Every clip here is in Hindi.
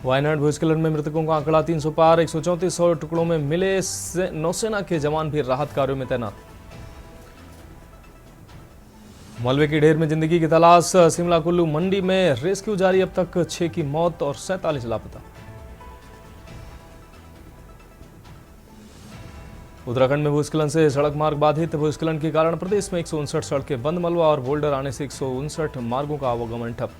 वायनाड भूस्खलन में मृतकों का आंकड़ा 300 पार, 134 टुकड़ों में मिले नौसेना के जवान भी राहत कार्यों में तैनात। मलबे की ढेर में जिंदगी की तलाश, शिमला कुल्लू मंडी में रेस्क्यू जारी, अब तक 6 की मौत और 47 लापता। उत्तराखंड में भूस्खलन से सड़क मार्ग बाधित, भूस्खलन के कारण प्रदेश में 159 सड़कें बंद, मलबा और बोल्डर आने से 159 मार्गों का आवागमन ठप।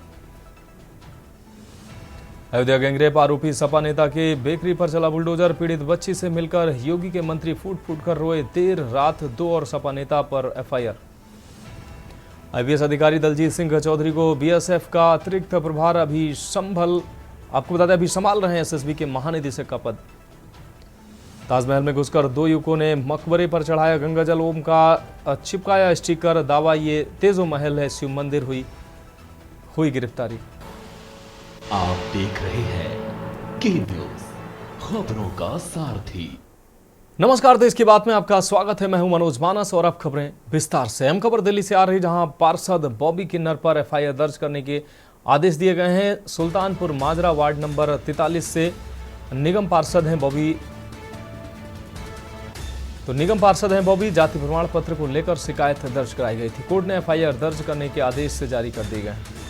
अयोध्या गैंगरेप आरोपी सपा नेता के बेकरी पर चला बुलडोजर, पीड़ित बच्ची से मिलकर योगी के मंत्री फूट फूट कर रोए, देर रात 2 और सपा नेता पर एफआईआर। आईपीएस अधिकारी दलजीत सिंह चौधरी को बीएसएफ का अतिरिक्त प्रभार अभी संभाल रहे हैं एसएसबी के महानिदेशक का पद। ताजमहल में घुसकर 2 युवकों ने मकबरे पर चढ़ाया गंगाजल, ओम का चिपकाया स्टिकर, दावा ये तेजो महल है शिव मंदिर, हुई गिरफ्तारी। आप देख रहे हैं के न्यूज, खबरों का सारथी। नमस्कार, देश की बात में आपका स्वागत है। मैं हूं मनोज मानस और अब खबरें विस्तार से। अहम खबर दिल्ली से आ रही, जहां पार्षद बॉबी किन्नर पर एफआईआर दर्ज करने के आदेश दिए गए हैं। सुल्तानपुर माजरा वार्ड नंबर 43 से निगम पार्षद हैं बॉबी। जाति प्रमाण पत्र को लेकर शिकायत दर्ज कराई गई थी। कोर्ट ने एफआईआर दर्ज करने के आदेश से जारी कर दिए गए हैं।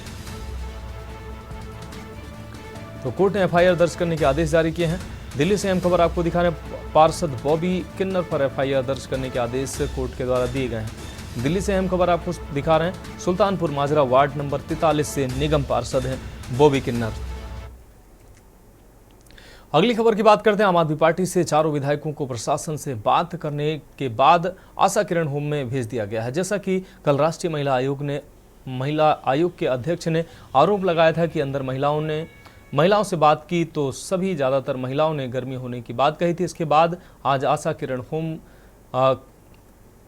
तो कोर्ट ने एफआईआर दर्ज करने के आदेश जारी किए हैं। दिल्ली से अहम खबर आपको दिखा रहे हैं, पार्षद बॉबी किन्नर पर एफआईआर दर्ज करने के आदेश कोर्ट के द्वारा दिए गए हैं। दिल्ली से अहम खबर आपको दिखा रहे हैं, सुल्तानपुर माजरा वार्ड नंबर 43 से निगम पार्षद हैं बॉबी किन्नर। अगली खबर की बात करते हैं। आम आदमी पार्टी से 4 विधायकों को प्रशासन से बात करने के बाद आशा किरण होम में भेज दिया गया है। जैसा कि कल राष्ट्रीय महिला आयोग के अध्यक्ष ने आरोप लगाया था कि अंदर महिलाओं से बात की तो ज़्यादातर महिलाओं ने गर्मी होने की बात कही थी। इसके बाद आज आशा किरण होम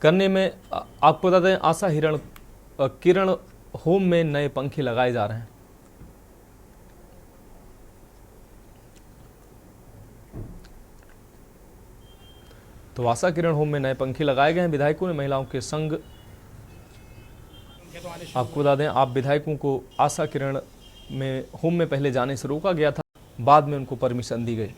करने में आपको बता दें, आशा किरण होम में नए पंखे लगाए जा रहे हैं। तो आशा किरण होम में नए पंखे लगाए गए हैं। विधायकों ने महिलाओं के संग, आपको बता दें, आप विधायकों को आशा किरण में होम में पहले जाने से रोका गया था, बाद में उनको परमिशन दी गई।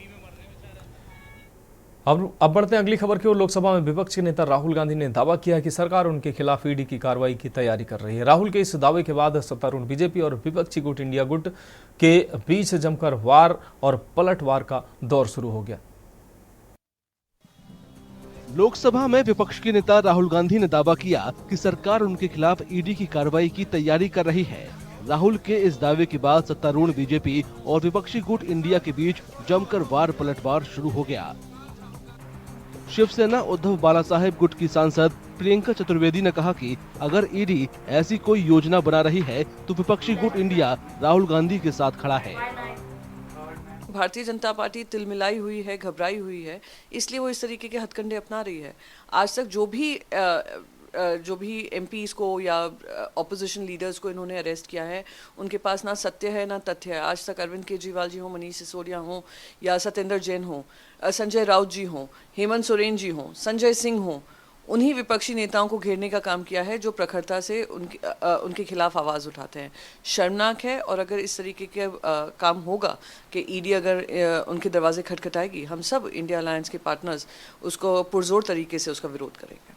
अब बढ़ते हैं अगली खबर की ओर। लोकसभा में विपक्ष के नेता राहुल गांधी ने दावा किया कि सरकार उनके खिलाफ ईडी की कार्रवाई की तैयारी कर रही है। राहुल के इस दावे के बाद सत्तारूढ़ बीजेपी और विपक्षी गुट इंडिया गुट के बीच जमकर वार और पलटवार का दौर शुरू हो गया। लोकसभा में विपक्ष के नेता राहुल गांधी ने दावा किया कि सरकार उनके खिलाफ ईडी की कार्रवाई की तैयारी कर रही है। राहुल के इस दावे के बाद सत्तारूढ़ बीजेपी और विपक्षी गुट इंडिया के बीच जमकर वार पलटवार शुरू हो गया। शिवसेना उद्धव बालासाहेब गुट की सांसद प्रियंका चतुर्वेदी ने कहा कि अगर ईडी ऐसी कोई योजना बना रही है तो विपक्षी गुट इंडिया राहुल गांधी के साथ खड़ा है। भारतीय जनता पार्टी तिलमिलाई हुई है, घबराई हुई है, इसलिए वो इस तरीके के हथकंडे अपना रही है। आज तक जो भी एमपीज को या ऑपोजिशन लीडर्स को इन्होंने अरेस्ट किया है, उनके पास ना सत्य है ना तथ्य है। आज तक अरविंद केजरीवाल जी हों, मनीष सिसोदिया हों या सत्येंद्र जैन हों, संजय राउत जी हों, हेमंत सोरेन जी हों, संजय सिंह हों, उन्हीं विपक्षी नेताओं को घेरने का काम किया है जो प्रखरता से उनके खिलाफ आवाज़ उठाते हैं। शर्मनाक है। और अगर इस तरीके के काम होगा कि ईडी अगर उनके दरवाजे खटखटाएगी, हम सब इंडिया अलायंस के पार्टनर्स उसको पुरजोर तरीके से उसका विरोध करेंगे।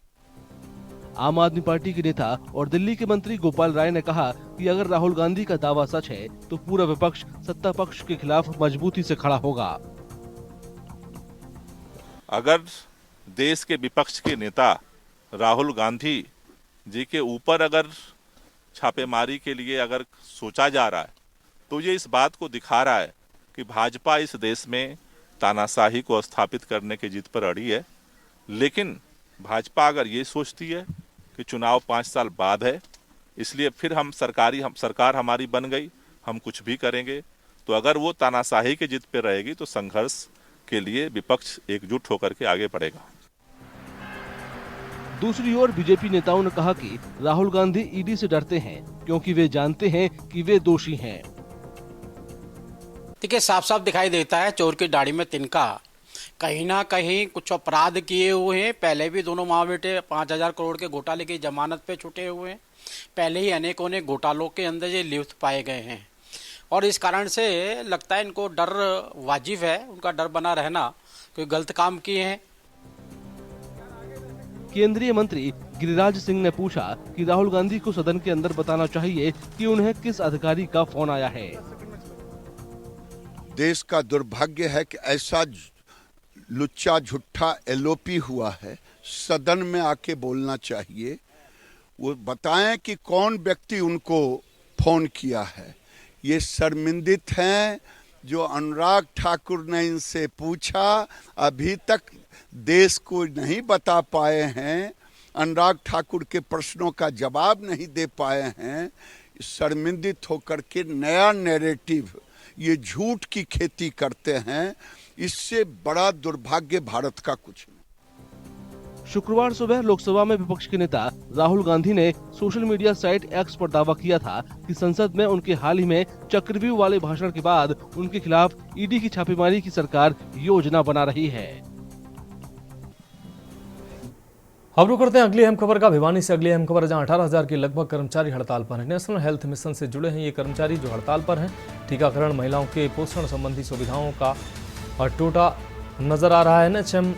आम आदमी पार्टी के नेता और दिल्ली के मंत्री गोपाल राय ने कहा कि अगर राहुल गांधी का दावा सच है तो पूरा विपक्ष सत्ता पक्ष के खिलाफ मजबूती से खड़ा होगा। अगर देश के विपक्ष के नेता राहुल गांधी जी के ऊपर अगर छापेमारी के लिए अगर सोचा जा रहा है तो ये इस बात को दिखा रहा है कि भाजपा इस देश में तानाशाही को स्थापित करने की जिद पर अड़ी है। लेकिन भाजपा अगर ये सोचती है कि चुनाव 5 साल बाद है, इसलिए फिर सरकार हमारी बन गई, हम कुछ भी करेंगे, तो अगर वो तानाशाही की जिद पे रहेगी तो संघर्ष के लिए विपक्ष एकजुट होकर के आगे बढ़ेगा। दूसरी ओर बीजेपी नेताओं ने कहा कि राहुल गांधी ईडी से डरते हैं क्योंकि वे जानते हैं कि वे दोषी हैं। देखिए, साफ साफ दिखाई देता है चोर की दाढ़ी में तिनका। कहीं ना कहीं कुछ अपराध किए हुए हैं। पहले भी दोनों माँ बेटे 5,000 करोड़ के घोटाले की जमानत पे छुटे हुए हैं। पहले ही अनेकों ने घोटालों के अंदर ये लिप्त पाए गए हैं। और इस कारण से लगता है इनको डर वाजिब है, उनका डर बना रहना, क्योंकि गलत काम किए हैं। केंद्रीय मंत्री गिरिराज सिंह ने पूछा कि राहुल गांधी को सदन के अंदर बताना चाहिए कि उन्हें किस अधिकारी का फोन आया है। देश का दुर्भाग्य है कि ऐसा लुच्चा झुट्ठा एलओपी हुआ है, सदन में आके बोलना चाहिए, वो बताएं कि कौन व्यक्ति उनको फोन किया है। ये शर्मिंदित हैं जो अनुराग ठाकुर ने इनसे पूछा, अभी तक देश को नहीं बता पाए हैं, अनुराग ठाकुर के प्रश्नों का जवाब नहीं दे पाए हैं। शर्मिंदित होकर के नया नैरेटिव, ये झूठ की खेती करते हैं, इससे बड़ा दुर्भाग्य भारत का कुछ नहीं। शुक्रवार सुबह लोकसभा में विपक्ष के नेता राहुल गांधी ने सोशल मीडिया साइट एक्स पर दावा किया था कि संसद में उनके हाल ही में चक्रव्यूह वाले भाषण के बाद उनके खिलाफ ईडी की छापेमारी की सरकार योजना बना रही है। अब रुक करते हैं अगली अहम खबर का। भिवानी से अगली अहम खबर, जहां 18,000 के लगभग कर्मचारी हड़ताल पर हैं। नेशनल हेल्थ मिशन से जुड़े हैं ये कर्मचारी जो हड़ताल पर हैं। टीकाकरण, महिलाओं के पोषण संबंधी सुविधाओं का टोटा नजर आ रहा है। एनएचएम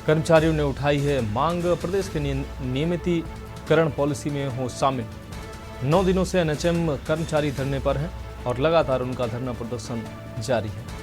कर्मचारियों ने उठाई है मांग, प्रदेश के नियमितीकरण पॉलिसी में हो शामिल। 9 दिनों से एनएचएम कर्मचारी धरने पर हैं और लगातार उनका धरना प्रदर्शन जारी है।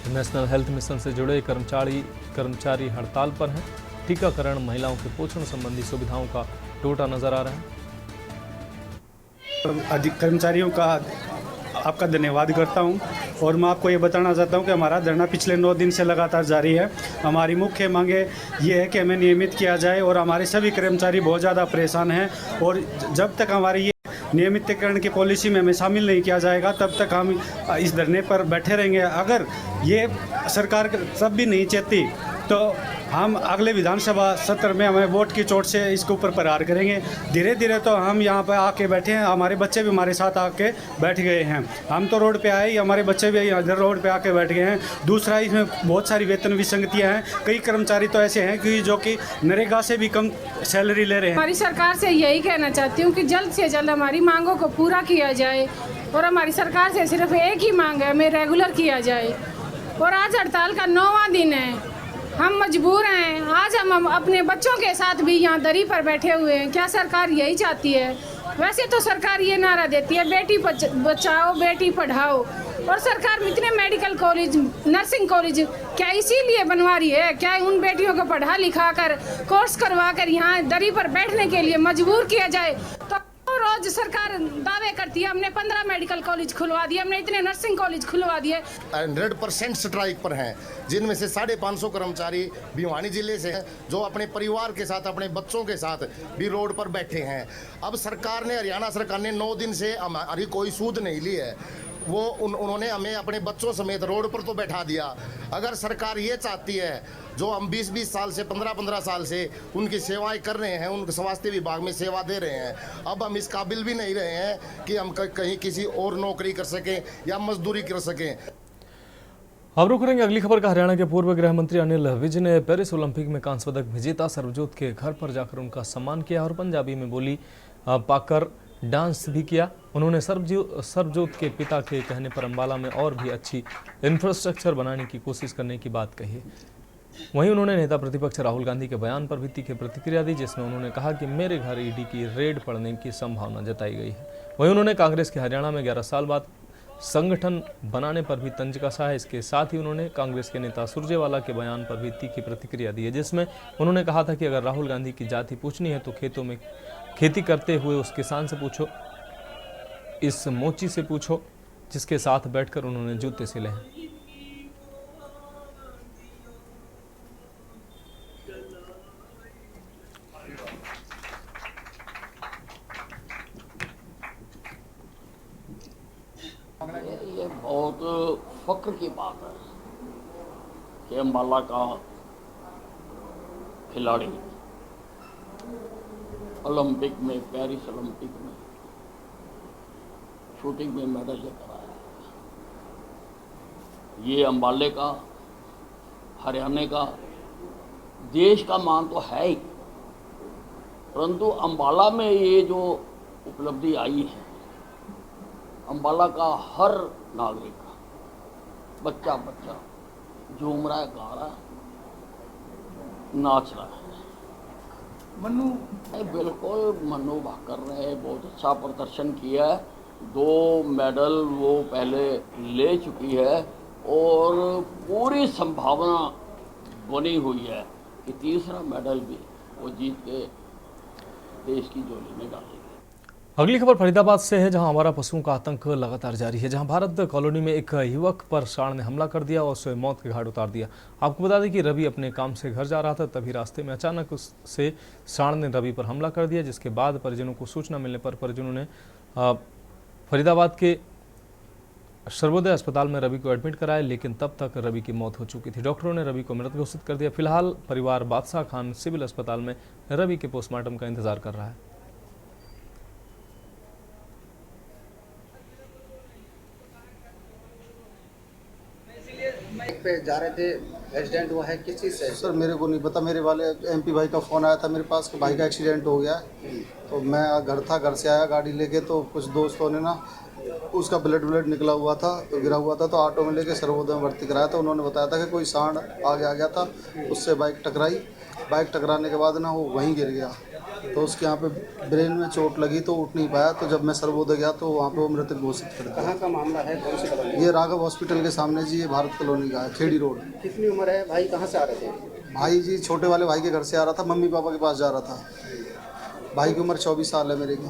नेशनल हेल्थ मिशन से जुड़े कर्मचारी हड़ताल पर हैं। टीकाकरण, महिलाओं के पोषण संबंधी सुविधाओं का टोटा नजर आ रहा है। अधिक कर्मचारियों का आपका धन्यवाद करता हूं और मैं आपको ये बताना चाहता हूं कि हमारा धरना पिछले 9 दिन से लगातार जारी है। हमारी मुख्य मांगे ये है कि हमें नियमित किया जाए और हमारे सभी कर्मचारी बहुत ज़्यादा परेशान हैं और जब तक हमारी ये नियमितीकरण की पॉलिसी में हमें शामिल नहीं किया जाएगा तब तक हम इस धरने पर बैठे रहेंगे। अगर ये सरकार तब भी नहीं चाहती तो हम अगले विधानसभा सत्र में हमें वोट की चोट से इसके ऊपर प्रहार करेंगे। धीरे धीरे तो हम यहाँ पर आके बैठे हैं, हमारे बच्चे भी हमारे साथ आके बैठ गए हैं। हम तो रोड पे आए, हमारे बच्चे भी इधर रोड पे आके बैठ गए हैं। दूसरा, इसमें बहुत सारी वेतन विसंगतियाँ हैं। कई कर्मचारी तो ऐसे हैं कि जो कि नरेगा से भी कम सैलरी ले रहे हैं। हमारी सरकार से यही कहना चाहती हूँ कि जल्द से जल्द हमारी मांगों को पूरा किया जाए और हमारी सरकार से सिर्फ एक ही मांग है, हमें रेगुलर किया जाए। और आज हड़ताल का 9वां दिन है, हम मजबूर हैं। आज हम अपने बच्चों के साथ भी यहाँ दरी पर बैठे हुए हैं। क्या सरकार यही चाहती है? वैसे तो सरकार ये नारा देती है बेटी बचाओ बेटी पढ़ाओ, और सरकार इतने मेडिकल कॉलेज, नर्सिंग कॉलेज क्या इसीलिए बनवा रही है? क्या उन बेटियों को पढ़ा लिखा कर, कोर्स करवा कर यहाँ दरी पर बैठने के लिए मजबूर किया जाए? तो रोज सरकार दावे करती है हमने 15 मेडिकल कॉलेज खुलवा दिए, हमने इतने नर्सिंग कॉलेज खुलवा दिए। 100% स्ट्राइक पर हैं, जिनमें से 550 कर्मचारी भिवानी जिले से हैं जो अपने परिवार के साथ, अपने बच्चों के साथ भी रोड पर बैठे हैं। अब सरकार ने, हरियाणा सरकार ने 9 दिन से हमारी कोई सूद नहीं ली है। वो उन्होंने हमें अपने बच्चों समेत रोड पर तो बैठा दिया। अगर सरकार ये चाहती है, जो हम 20-20 साल से, 15-15 साल से उनकी सेवाएं कर रहे हैं, उनके स्वास्थ्य विभाग में सेवा दे रहे हैं, अब हम इस काबिल भी नहीं रहे हैं कि हम कहीं किसी और नौकरी कर सकें या मजदूरी कर सकें। अब रुक करेंगे अगली खबर का। हरियाणा के पूर्व गृह मंत्री अनिल विज ने पेरिस ओलंपिक में कांस्य पदक विजेता सरबजोत के घर पर जाकर उनका सम्मान किया और पंजाबी में बोली पाकर डांस भी किया। उन्होंने सरबजोत के पिता के कहने पर अंबाला में और भी अच्छी इंफ्रास्ट्रक्चर बनाने की कोशिश करने की बात कही। वहीं उन्होंने नेता प्रतिपक्ष राहुल गांधी के बयान पर भी तीखी प्रतिक्रिया दी, जिसमें उन्होंने कहा कि मेरे घर ईडी की रेड पड़ने की संभावना जताई गई है। वहीं उन्होंने कांग्रेस के हरियाणा में 11 साल बाद संगठन बनाने पर भी तंज कसा है। इसके साथ ही उन्होंने कांग्रेस के नेता सुरजेवाला के बयान पर भी तीखी प्रतिक्रिया दी है, जिसमें उन्होंने कहा था कि अगर राहुल गांधी की जाति पूछनी है तो खेतों में खेती करते हुए उस किसान से पूछो, इस मोची से पूछो जिसके साथ बैठकर उन्होंने जूते सिले हैं। ये बहुत फक्र की बात है कि अम्बाला का खिलाड़ी ओलंपिक में, पेरिस ओलंपिक में शूटिंग में मेडल लेकर आया। ये अम्बाले का, हरियाणा का, देश का मान तो है ही, परंतु अम्बाला में ये जो उपलब्धि आई है, अम्बाला का हर नागरिक, बच्चा बच्चा झूम रहा है, गा रहा है, नाच रहा है। मनु बिल्कुल मनु भाकर ने बहुत अच्छा प्रदर्शन किया है। 2 मेडल वो पहले ले चुकी है और पूरी संभावना बनी हुई है कि तीसरा मेडल भी वो जीत के देश की झोली में डालेगी। अगली खबर फरीदाबाद से है, जहां हमारा पशुओं का आतंक लगातार जारी है। जहां भारत कॉलोनी में एक युवक पर सांड ने हमला कर दिया और उसे मौत के घाट उतार दिया। आपको बता दें कि रवि अपने काम से घर जा रहा था, तभी रास्ते में अचानक उससे सांड ने रवि पर हमला कर दिया, जिसके बाद परिजनों को सूचना मिलने पर परिजनों ने फरीदाबाद के सर्वोदय अस्पताल में रवि को एडमिट कराया, लेकिन तब तक रवि की मौत हो चुकी थी। डॉक्टरों ने रवि को मृत घोषित कर दिया। फिलहाल परिवार बादशाह खान सिविल अस्पताल में रवि के पोस्टमार्टम का इंतजार कर रहा है। पे जा रहे थे, एक्सीडेंट हुआ है, किस चीज़ से? सर मेरे को नहीं पता, मेरे वाले एमपी भाई का फ़ोन आया था मेरे पास कि भाई का एक्सीडेंट हो गया है। तो मैं घर था, घर से आया गाड़ी लेके, तो कुछ दोस्तों ने ना उसका ब्लड निकला हुआ था, तो गिरा हुआ था, तो ऑटो में लेके सर्वोदय में भर्ती कराया। तो उन्होंने बताया था कि कोई सांड आगे आ गया था, उससे बाइक टकराई। बाइक टकराने के बाद ना वो वहीं गिर गया, तो उसके यहाँ पे ब्रेन में चोट लगी, तो उठ नहीं पाया। तो जब मैं सर्वोदय गया तो वहाँ पे वो मृतक घोषित कर दिया। कहाँ का मामला है, कौन सी कॉलोनी? ये राघव हॉस्पिटल के सामने जी, ये भारत कॉलोनी का है, खेड़ी रोड। कितनी उम्र है भाई, कहाँ से आ रहे थे? भाई जी छोटे वाले भाई के घर से आ रहा था, मम्मी पापा के पास जा रहा था। भाई की उम्र 24 साल है मेरे की।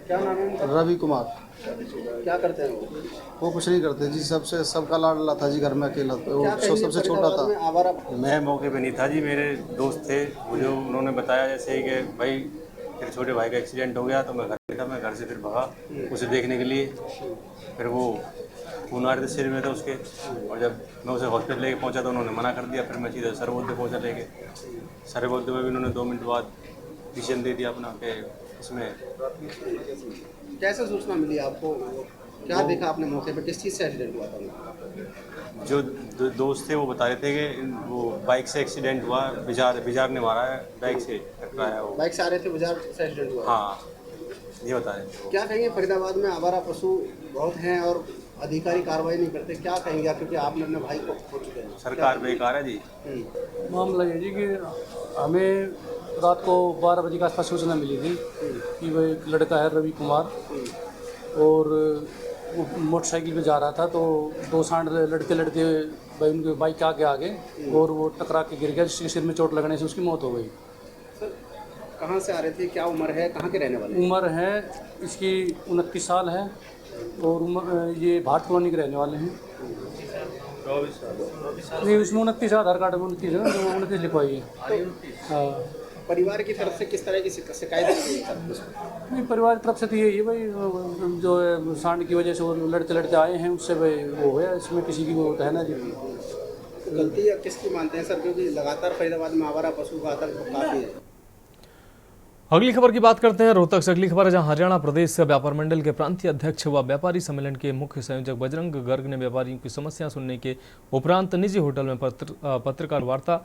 क्या नाम है उनका? रवि कुमार। क्या करते हैं वो कुछ नहीं करते जी, सबका लाडला था जी, घर में अकेला, वो सबसे छोटा था। मैं मौके पे नहीं था जी, मेरे दोस्त थे, मुझे उन्होंने बताया जैसे ही कि भाई तेरे छोटे भाई का एक्सीडेंट हो गया। तो मैं घर था, मैं घर से फिर भगा उसे देखने के लिए। फिर वो खून आ रहे थे सिर में था उसके, और जब मैं उसे हॉस्पिटल लेके पहुंचा तो उन्होंने मना कर दिया। फिर मैं सीधे सर्वोदय पहुंचा लेके। सर्वोदय में भी उन्होंने 2 मिनट बाद डिसीजन दे दिया अपना कि इसमें। कैसे सूचना मिली आपको, क्या देखा आपने मौके पे, किस चीज़ से एक्सीडेंट हुआ था? जो दोस्त थे वो बता रहे थे कि वो बाइक से एक्सीडेंट हुआ, बिजार ने मारा है, बाइक से टकराया। वो बाइक से आ रहे थे, बिजार से एक्सीडेंट हुआ? हाँ, ये बता रहे थे। क्या कहेंगे, फरीदाबाद में आवारा पशु बहुत हैं और अधिकारी कार्रवाई नहीं करते, क्या कहेंगे? क्योंकि आपने अपने भाई को खो चुके हैं। सरकार बेकार है जी। मामला ये जी कि हमें रात को 12 बजे के आसपास सूचना मिली थी कि वह एक लड़का है रवि कुमार, और वो मोटरसाइकिल पे जा रहा था, तो 2 सांड लड़ते भाई उनके बाइक के आगे और वो टकरा के गिर गया, जिसके सिर में चोट लगने से उसकी मौत हो गई। सर कहाँ से आ रहे थे, क्या उम्र है, कहाँ के रहने वाले? उम्र है इसकी 29 साल है और उम्र ये भारत कॉलोनी के रहने वाले हैं। 24 साल नहीं, उसमें 29 आधार कार्ड में 29 है, 29 लिखवाई है। हाँ, परिवार की तरफ से किस तरह की शिकायत की गई? नहीं, परिवार की तरफ से तो यही है भाई, जो है सांड की वजह से वो लड़ते आए हैं, उससे भाई वो है, इसमें किसी की वो है ना जी। गलती किसकी मानते हैं सर, क्योंकि लगातार फरीदाबाद में आवारा पशु का आतंक काफ़ी है। अगली खबर की बात करते हैं रोहतक से। अगली खबर है, जहां हरियाणा प्रदेश व्यापार मंडल के प्रांतीय अध्यक्ष व व्यापारी सम्मेलन के मुख्य संयोजक बजरंग गर्ग ने व्यापारियों की समस्याएं सुनने के उपरांत निजी होटल में पत्रकार वार्ता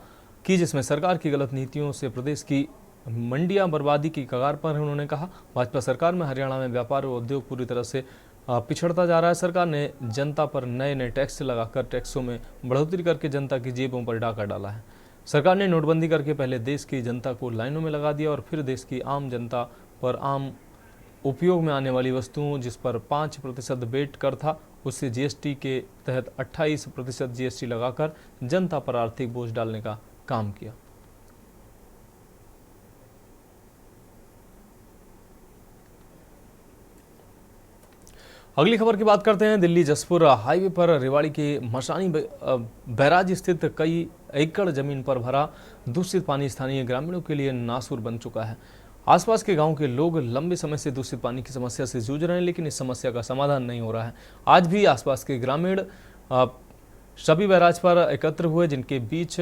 की, जिसमें सरकार की गलत नीतियों से प्रदेश की मंडियां बर्बादी की कगार पर है। उन्होंने कहा, भाजपा सरकार में हरियाणा में व्यापार व उद्योग पूरी तरह से पिछड़ता जा रहा है। सरकार ने जनता पर नए टैक्स लगाकर टैक्सों में बढ़ोतरी करके जनता की जेबों पर डाका डाला है। सरकार ने नोटबंदी करके पहले देश की जनता को लाइनों में लगा दिया और फिर देश की आम जनता पर आम उपयोग में आने वाली वस्तुओं, जिस पर 5% वेट कर था, उससे जीएसटी के तहत 28% जीएसटी लगाकर जनता पर आर्थिक बोझ डालने का काम किया। अगली खबर की बात करते हैं। दिल्ली जसपुर हाईवे पर रेवाड़ी के मशानी बैराज स्थित कई एकड़ जमीन पर भरा दूषित पानी स्थानीय ग्रामीणों के लिए नासूर बन चुका है। आसपास के गांव के लोग लंबे समय से दूषित पानी की समस्या से जूझ रहे हैं, लेकिन इस समस्या का समाधान नहीं हो रहा है। आज भी आसपास के ग्रामीण सभी बैराज पर एकत्र हुए, जिनके बीच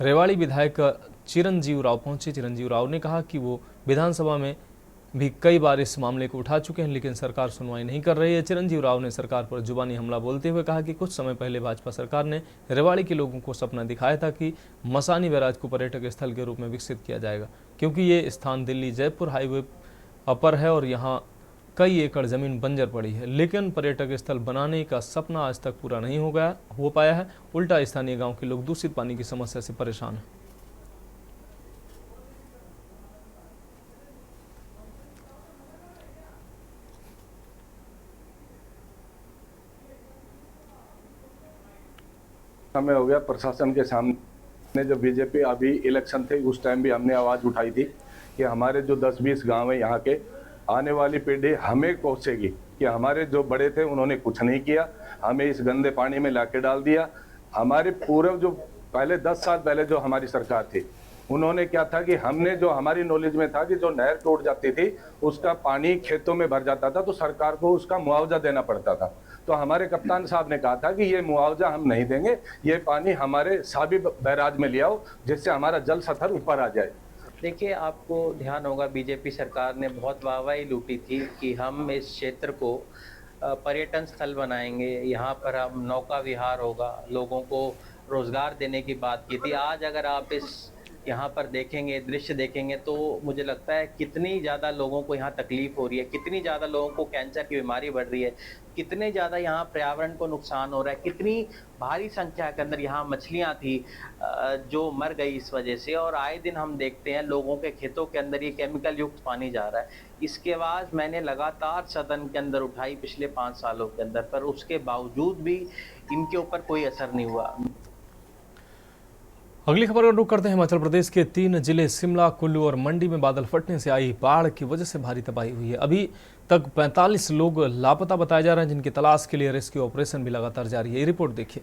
रेवाड़ी विधायक चिरंजीव राव पहुंचे। चिरंजीव राव ने कहा कि वो विधानसभा में भी कई बार इस मामले को उठा चुके हैं, लेकिन सरकार सुनवाई नहीं कर रही है। चिरंजीव राव ने सरकार पर जुबानी हमला बोलते हुए कहा कि कुछ समय पहले भाजपा सरकार ने रेवाड़ी के लोगों को सपना दिखाया था कि मसानी बैराज को पर्यटक स्थल के रूप में विकसित किया जाएगा, क्योंकि ये स्थान दिल्ली जयपुर हाईवे पर है और यहाँ कई एकड़ जमीन बंजर पड़ी है। लेकिन पर्यटक स्थल बनाने का सपना आज तक पूरा नहीं हो पाया है। उल्टा स्थानीय गाँव के लोग दूषित पानी की समस्या से परेशान हैं। समय हो गया प्रशासन के सामने। जब बीजेपी अभी इलेक्शन थे उस टाइम भी हमने आवाज़ उठाई थी कि हमारे जो 10-20 गांव है यहाँ के, आने वाली पीढ़ी हमें कोसेगी कि हमारे जो बड़े थे उन्होंने कुछ नहीं किया, हमें इस गंदे पानी में लाके डाल दिया। हमारे पूर्व जो पहले 10 साल पहले जो हमारी सरकार थी, उन्होंने क्या था कि हमने जो हमारी नॉलेज में था कि जो नहर टूट जाती थी उसका पानी खेतों में भर जाता था तो सरकार को उसका मुआवजा देना पड़ता था। तो हमारे कप्तान साहब ने कहा था कि ये मुआवजा हम नहीं देंगे, ये पानी हमारे साबी बैराज में ले आओ जिससे हमारा जल स्तर ऊपर आ जाए। देखिए, आपको ध्यान होगा बीजेपी सरकार ने बहुत वाहवाही लूटी थी कि हम इस क्षेत्र को पर्यटन स्थल बनाएंगे, यहाँ पर हम नौका विहार होगा, लोगों को रोजगार देने की बात की थी। आज अगर आप इस यहाँ पर देखेंगे, दृश्य देखेंगे, तो मुझे लगता है कितनी ज़्यादा लोगों को यहाँ तकलीफ हो रही है, कितनी ज़्यादा लोगों को कैंसर की बीमारी बढ़ रही है, कितने ज़्यादा यहाँ पर्यावरण को नुकसान हो रहा है, कितनी भारी संख्या के अंदर यहाँ मछलियाँ थी जो मर गई इस वजह से। और आए दिन हम देखते हैं लोगों के खेतों के अंदर ये केमिकल युक्त पानी जा रहा है। इसके बाद मैंने लगातार सदन के अंदर उठाई पिछले 5 सालों के अंदर, पर उसके बावजूद भी इनके ऊपर कोई असर नहीं हुआ। अगली खबर का रुख करते हैं। हिमाचल प्रदेश के 3 जिले शिमला, कुल्लू और मंडी में बादल फटने से आई बाढ़ की वजह से भारी तबाही हुई है। अभी तक 45 लोग लापता बताए जा रहे हैं, जिनकी तलाश के लिए रेस्क्यू ऑपरेशन भी लगातार जारी है। ये रिपोर्ट देखिए।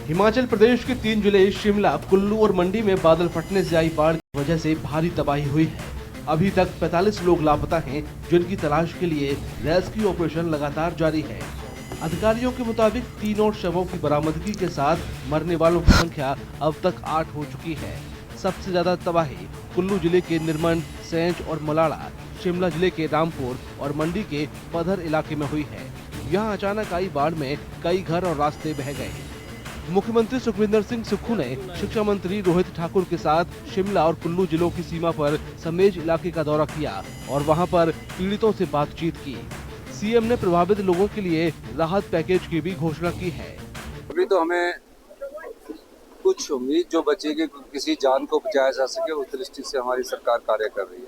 हिमाचल प्रदेश के 3 जिले शिमला, कुल्लू और मंडी में बादल फटने से आई बाढ़ की वजह से भारी तबाही हुई है। अभी तक 45 लोग लापता हैं, जिनकी तलाश के लिए रेस्क्यू ऑपरेशन लगातार जारी है। अधिकारियों के मुताबिक 3 और शवों की बरामदगी के साथ मरने वालों की संख्या अब तक 8 हो चुकी है। सबसे ज्यादा तबाही कुल्लू जिले के निरमंड, सेंच और मलाड़ा, शिमला जिले के रामपुर और मंडी के पधर इलाके में हुई है। यहाँ अचानक आई बाढ़ में कई घर और रास्ते बह गए। मुख्यमंत्री सुखविंदर सिंह सुक्खू ने शिक्षा मंत्री रोहित ठाकुर के साथ शिमला और कुल्लू जिलों की सीमा पर समेज इलाके का दौरा किया और वहाँ पर पीड़ितों से बातचीत की। सीएम ने प्रभावित लोगों के लिए राहत पैकेज की भी घोषणा की है। अभी तो हमें कुछ उम्मीद जो बचेगी, किसी जान को बचाया जा सके, उस दृष्टि से हमारी सरकार कार्य कर रही है।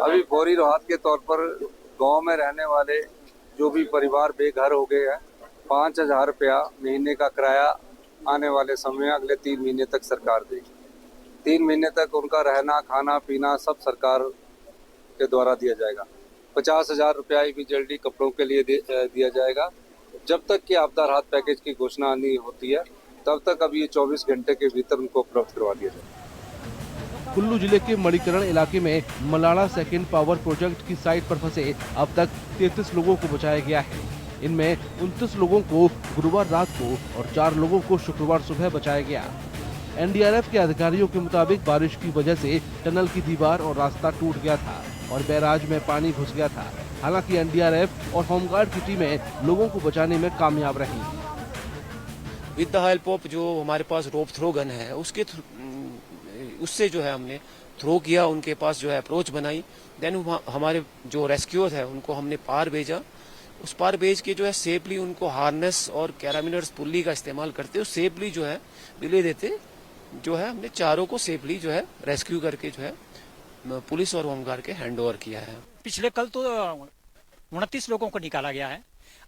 अभी फौरी राहत के तौर पर गांव में रहने वाले जो भी परिवार बेघर हो गए हैं, 5,000 रुपया महीने का किराया आने वाले समय अगले 3 महीने तक सरकार देगी। 3 महीने तक उनका रहना, खाना, पीना सब सरकार के द्वारा दिया जाएगा। 50,000 रुपया इमीडिएटली कपड़ों के लिए दिया जाएगा। जब तक कि आपदा राहत पैकेज की घोषणा नहीं होती है, तब तक अब ये 24 घंटे के भीतर उनको उपलब्ध करवा दिया जाएगा। कुल्लू जिले के मणिकरण इलाके में मलाड़ा सेकेंड पावर प्रोजेक्ट की साइट पर फंसे अब तक 33 लोगों को बचाया गया है। इनमें 29 लोगों को गुरुवार रात को और 4 लोगों को शुक्रवार सुबह बचाया गया। एनडीआरएफ के अधिकारियों के मुताबिक बारिश की वजह से टनल की दीवार और रास्ता टूट गया था और बैराज में पानी घुस गया था। हालांकि एनडीआरएफ और होमगार्ड की टीमें लोगों को बचाने में कामयाब रही। विद द हेल्प ऑफ जो हमारे पास रोप थ्रो गन है, उससे जो है हमने थ्रो किया, उनके पास जो है अप्रोच बनाई। देन हमारे जो रेस्क्यूअर है उनको हमने पार भेजा। उस पार भेज के जो है सेफली उनको हार्नेस और कैरामिनर्स पुल्ली का इस्तेमाल करते हुए सेफली जो है विले देते जो है हमने चारों को सेफली जो है रेस्क्यू करके जो है पुलिस और होमगार्ड के हैंड ओवर किया है। पिछले कल तो 29 लोगों को निकाला गया है।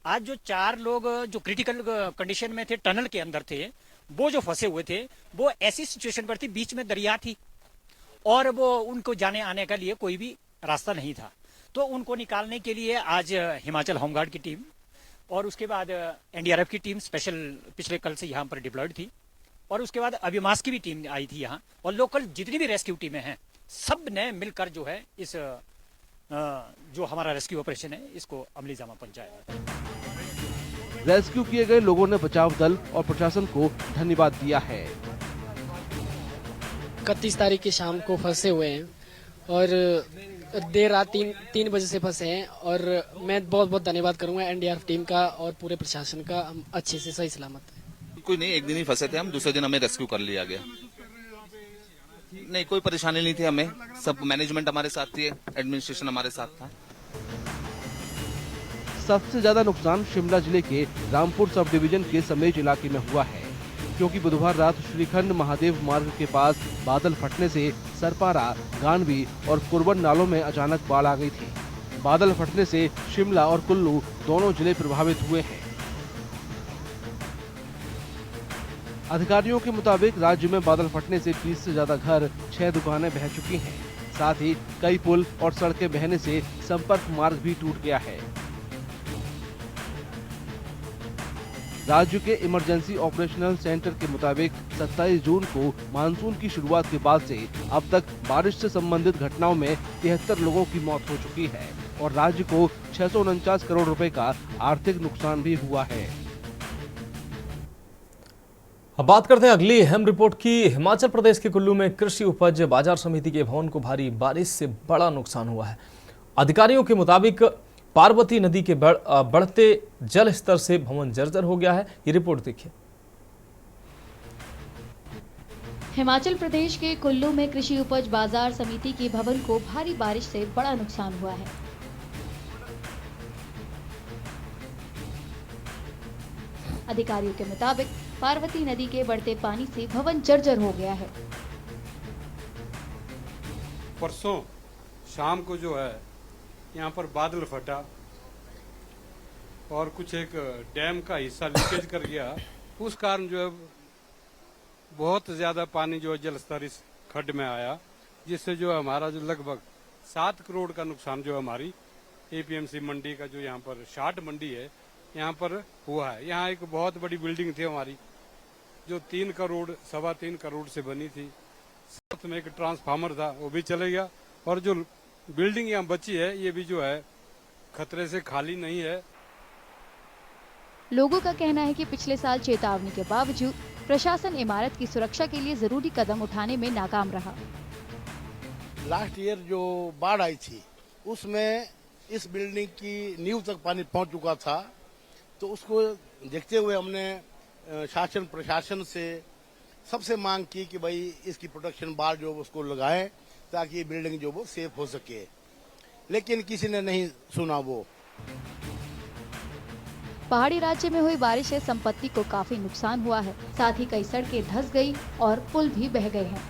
आज जो 4 लोग जो क्रिटिकल कंडीशन में थे, टनल के अंदर थे, वो जो फंसे हुए थे, वो ऐसी सिचुएशन पर थी, बीच में दरिया थी और वो उनको जाने आने के लिए कोई भी रास्ता नहीं था। तो उनको निकालने के लिए आज हिमाचल होमगार्ड की टीम और उसके बाद एनडीआरएफ की टीम स्पेशल पिछले कल से यहाँ पर डिप्लॉयड थी और उसके बाद अभिमास की भी टीम आई थी यहाँ, और लोकल जितनी भी रेस्क्यू टीमें हैं सब ने मिलकर जो है इस जो हमारा रेस्क्यू ऑपरेशन है इसको अमली जामा पहुंचाया। रेस्क्यू किए गए लोगों ने बचाव दल और प्रशासन को धन्यवाद दिया है। 31 तारीख की शाम को फंसे हुए हैं और देर रात 3 बजे से फंसे हैं, और मैं बहुत बहुत धन्यवाद करूंगा एनडीआरएफ टीम का और पूरे प्रशासन का। हम अच्छे से सही सलामत है। कोई नहीं, एक दिन ही फंसे थे हम, दूसरे दिन हमें रेस्क्यू कर लिया गया। नहीं, कोई परेशानी नहीं थी हमें, सब मैनेजमेंट हमारे साथ थी, एडमिनिस्ट्रेशन हमारे साथ था। सबसे ज्यादा नुकसान शिमला जिले के रामपुर सब डिवीजन के समेज इलाके में हुआ है, क्योंकि बुधवार रात श्रीखंड महादेव मार्ग के पास बादल फटने से सरपारा, गानवी और कुरबन नालों में अचानक बाढ़ आ गई थी। बादल फटने से शिमला और कुल्लू दोनों जिले प्रभावित हुए हैं। अधिकारियों के मुताबिक राज्य में बादल फटने से 30 से ज्यादा घर, 6 दुकानें बह चुकी हैं। साथ ही कई पुल और सड़कें बहने से संपर्क मार्ग भी टूट गया है। राज्य के इमरजेंसी ऑपरेशनल सेंटर के मुताबिक 27 जून को मानसून की शुरुआत के बाद से अब तक बारिश से संबंधित घटनाओं में 73 लोगों की मौत हो चुकी है और राज्य को 649 करोड़ रुपए का आर्थिक नुकसान भी हुआ है। अब बात करते हैं अगली अहम रिपोर्ट की। हिमाचल प्रदेश के कुल्लू में कृषि उपज बाजार समिति के भवन को भारी बारिश से बड़ा नुकसान हुआ है। अधिकारियों के मुताबिक पार्वती नदी के बढ़ते जल स्तर से भवन जर्जर हो गया है। ये रिपोर्ट देखिए। हिमाचल प्रदेश के कुल्लू में कृषि उपज बाजार समिति के भवन को भारी बारिश से बड़ा नुकसान हुआ है। अधिकारियों के मुताबिक पार्वती नदी के बढ़ते पानी से भवन जर्जर हो गया है। परसों शाम को जो है यहाँ पर बादल फटा और कुछ एक डैम का हिस्सा लीकेज कर गया। उस कारण जो है बहुत ज्यादा पानी जो है जल स्तर इस खड्ड में आया, जिससे जो हमारा जो लगभग 7 करोड़ का नुकसान जो हमारी एपीएमसी मंडी का जो यहाँ पर शाट मंडी है यहाँ पर हुआ है। यहाँ एक बहुत बड़ी बिल्डिंग थी हमारी जो 3 करोड़ 3.25 करोड़ से बनी थी। साथ में एक ट्रांसफार्मर था, वो भी चले गया, और जो बिल्डिंग यहाँ बची है ये भी जो है खतरे से खाली नहीं है। लोगों का कहना है कि पिछले साल चेतावनी के बावजूद प्रशासन इमारत की सुरक्षा के लिए जरूरी कदम उठाने में नाकाम रहा। लास्ट ईयर जो बाढ़ आई थी उसमें इस बिल्डिंग की नींव तक पानी पहुंच चुका था, तो उसको देखते हुए हमने शासन प्रशासन से सबसे मांग की कि भाई इसकी प्रोटेक्शन बार जो उसको लगाएं ताकि ये बिल्डिंग जो वो सेफ हो सके, लेकिन किसी ने नहीं सुना। वो पहाड़ी राज्य में हुई बारिश से संपत्ति को काफी नुकसान हुआ है। साथ ही कई सड़कें धंस गई और पुल भी बह गए हैं।